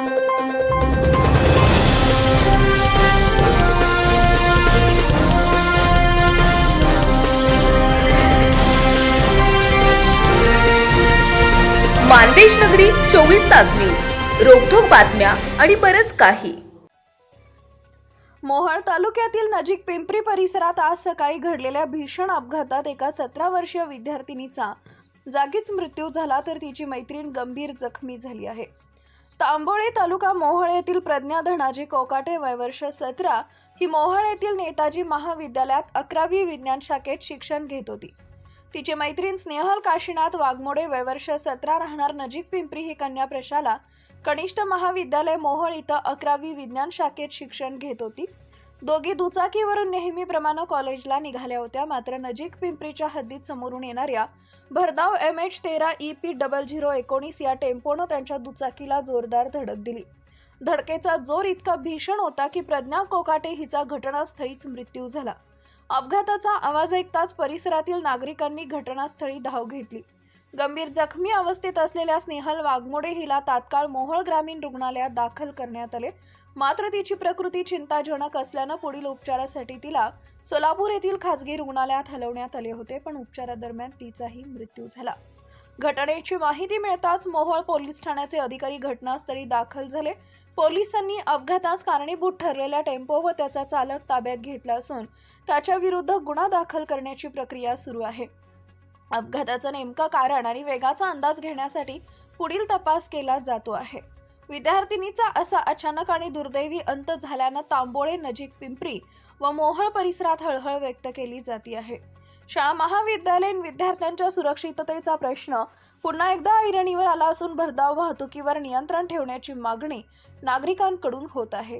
मानदेश नगरी 24 तास न्यूज, रोखोक बातम्या आणि बरच काही. मोहोळ तालुक्यातील नजीक पिंपरी परिसरात आज सकाळी घडलेल्या भीषण अपघातात एका 17 वर्षीय विद्यार्थिनीचा जागीच मृत्यू झाला, तर तिची मैत्रीण गंभीर जखमी झाली आहे. तांबोळे तालुका मोहोळ येथील प्रज्ञा धनाजी कोकाटे वय वर्ष 17 ही मोहोळ येथील नेताजी महाविद्यालयात 11वी विज्ञान शाखेत शिक्षण घेत होती. तिची मैत्रीण स्नेहल काशीनाथ वाघमोडे वय वर्ष 17 राहणार नजीक पिंपरी ही कन्या प्रशाला कनिष्ठ महाविद्यालय मोहोळ इथं 11वी विज्ञान शाखेत शिक्षण घेत होती. दोघी दुचाकीवरून नेहमीप्रमाणे कॉलेजला निघाल्या होत्या. मात्र नजीक पिंपरीच्या हद्दीत समोरून येणाऱ्या भरधाव MH13 EP0019 या टेम्पोनं त्यांच्या दुचाकीला जोरदार धडक दिली. धडकेचा जोर इतका भीषण होता की प्रज्ञा कोकाटे हिचा घटनास्थळीच मृत्यू झाला. अपघाताचा आवाज ऐकताच परिसरातील नागरिकांनी घटनास्थळी धाव घेतली. गंभीर जखमी अवस्थेत असलेल्या स्नेहल वाघमोडे हिला तात्काळ मोहोळ ग्रामीण रुग्णालयात दाखल करण्यात आले. मात्र तिची प्रकृती चिंताजनक असल्यानं पुढील उपचारासाठी तिला सोलापूर येथील खासगी रुग्णालयात हलवण्यात आले होते, पण उपचारादरम्यान तिचाही मृत्यू झाला. घटनेची माहिती मिळताच मोहोळ पोलीस ठाण्याचे अधिकारी घटनास्थळी दाखल झाले. पोलिसांनी अपघातास कारणीभूत ठरलेल्या टेम्पो व त्याचा चालक ताब्यात घेतला असून त्याच्या विरुद्ध गुन्हा दाखल करण्याची प्रक्रिया सुरू आहे. अपघाताचं नेमकं कारण आणि वेगाचा अंदाज घेण्यासाठी पुढील तपास केला जातो आहे. विद्यार्थिनीचा असा अचानक आणि दुर्दैवी अंत झाल्यानं तांबोळे नजीक पिंपरी व मोहोळ परिसरात हळहळ व्यक्त केली जाते आहे. शाळा महाविद्यालयीन विद्यार्थ्यांच्या सुरक्षिततेचा प्रश्न पुन्हा एकदा ऐरणीवर आला असून भरधाव वाहतुकीवर नियंत्रण ठेवण्याची मागणी नागरिकांकडून होत आहे.